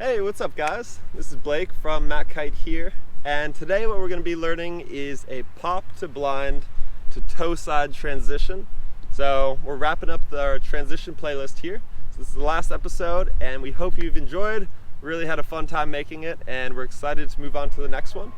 Hey, what's up guys? This is Blake from Matt Kite here, and today what we're going to be learning is a pop to blind to Toeside transition. So we're wrapping up our transition playlist here. So this is the last episode and we hope you've enjoyed. Really had a fun time making it and we're excited to move on to the next one.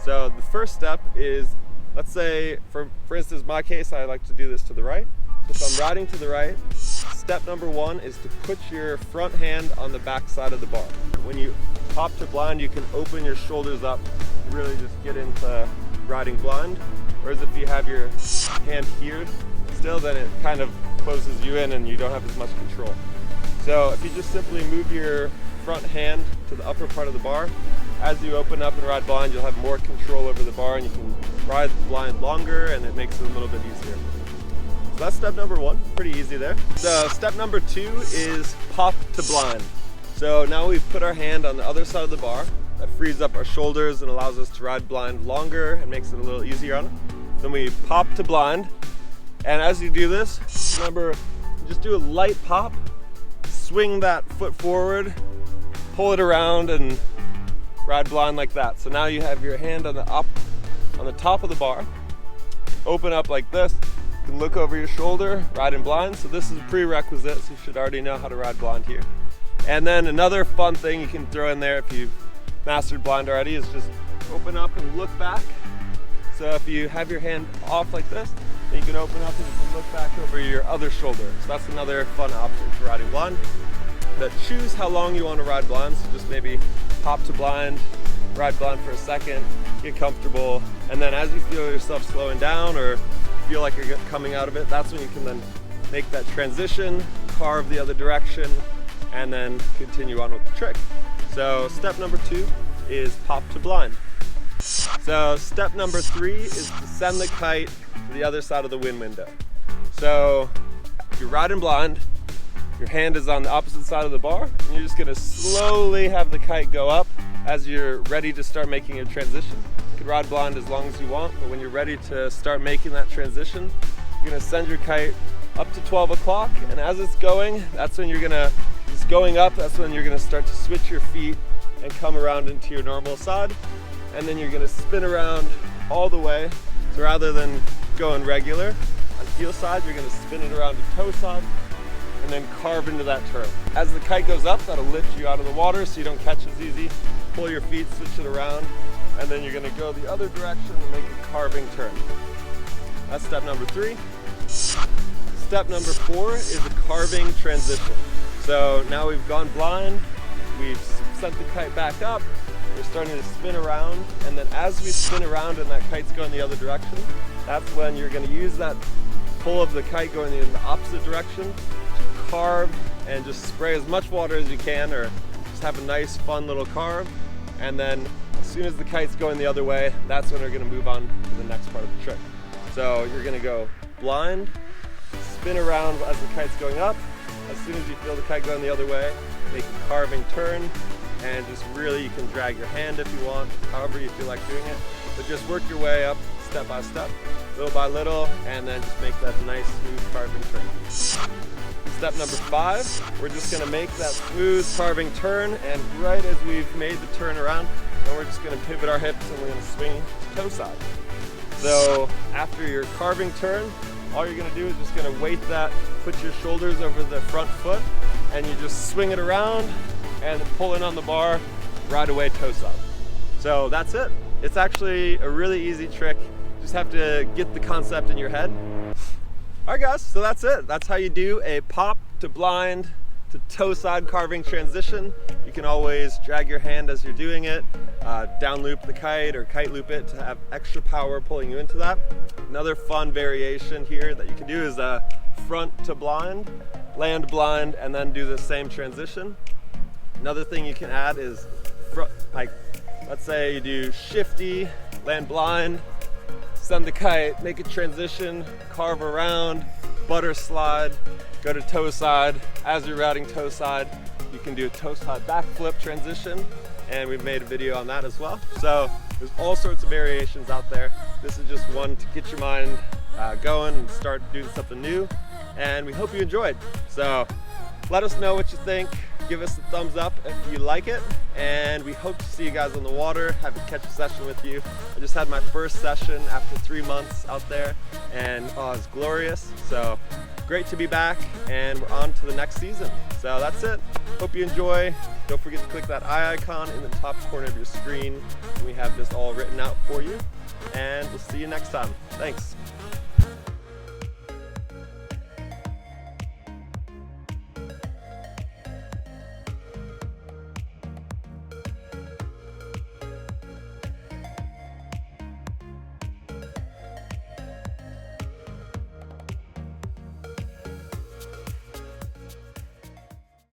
So the first step is, let's say, for instance, my case, I like to do this to the right. If I'm riding to the right, step number one is to put your front hand on the back side of the bar. When you pop to blind, you can open your shoulders up, really just get into riding blind. Whereas if you have your hand here still, then it kind of closes you in and you don't have as much control. So if you just simply move your front hand to the upper part of the bar, as you open up and ride blind, you'll have more control over the bar and you can ride blind longer and it makes it a little bit easier. So that's step number one, pretty easy there. So step number two is pop to blind. So now we've put our hand on the other side of the bar. That frees up our shoulders and allows us to ride blind longer and makes it a little easier on it. Then we pop to blind. And as you do this, remember, just do a light pop, swing that foot forward, pull it around and ride blind like that. So now you have your hand on the top of the bar, open up like this, you can look over your shoulder, riding blind. So this is a prerequisite, so you should already know how to ride blind here. And then another fun thing you can throw in there if you've mastered blind already is just open up and look back. So if you have your hand off like this, then you can open up and you can look back over your other shoulder. So that's another fun option for riding blind. But choose how long you want to ride blind, so just maybe pop to blind, ride blind for a second, get comfortable, and then as you feel yourself slowing down or feel like you're coming out of it, that's when you can then make that transition, carve the other direction, and then continue on with the trick. So step number two is pop to blind. So step number three is to send the kite to the other side of the wind window. So if you're riding blind, your hand is on the opposite side of the bar, and you're just going to slowly have the kite go up as you're ready to start making a transition. You can ride blind as long as you want, but when you're ready to start making that transition, you're going to send your kite up to 12 o'clock, and as it's going, that's when it's going up, that's when you're going to start to switch your feet and come around into your normal side, and then you're going to spin around all the way. So rather than going regular on heel side, you're going to spin it around to toe side, and then carve into that turn. As the kite goes up, that'll lift you out of the water so you don't catch as easy. Pull your feet, switch it around, and then you're gonna go the other direction and make a carving turn. That's step number three. Step number four is a carving transition. So now we've gone blind, we've sent the kite back up, we're starting to spin around, and then as we spin around and that kite's going the other direction, that's when you're gonna use that pull of the kite going in the opposite direction, carve and just spray as much water as you can, or just have a nice fun little carve. And then as soon as the kite's going the other way, that's when we're going to move on to the next part of the trick. So you're going to go blind, spin around as the kite's going up. As soon as you feel the kite going the other way, make a carving turn, and just really, you can drag your hand if you want, however you feel like doing it, but just work your way up step by step, little by little, and then just make that nice smooth carving turn. Step number five, we're just going to make that smooth carving turn, and right as we've made the turn around, then we're just going to pivot our hips and we're going to swing to toe side. So after your carving turn, all you're going to do is just going to weight that, put your shoulders over the front foot, and you just swing it around and pull in on the bar, right away toe side. So that's it. It's actually a really easy trick. You just have to get the concept in your head. Alright guys, so that's it. That's how you do a pop to blind to toe side carving transition. You can always drag your hand as you're doing it, down loop the kite or kite loop it to have extra power pulling you into that. Another fun variation here that you can do is front to blind, land blind, and then do the same transition. Another thing you can add is, like, let's say you do shifty, land blind, send the kite, make a transition, carve around, butter slide, go to toe side. As you're riding toe side, You can do a Toeside backflip transition, and we've made a video on that as well. So there's all sorts of variations out there. This is just one to get your mind going and start doing something new, and we hope you enjoyed. So let us know what you think. Give us a thumbs up if you like it, and we hope to see you guys on the water, have a catch a session with you. I just had my first session after 3 months out there, and oh, it's glorious. So great to be back, and we're on to the next season. So that's it. Hope you enjoy. Don't forget to click that eye icon in the top corner of your screen. We have this all written out for you, and we'll see you next time. Thanks.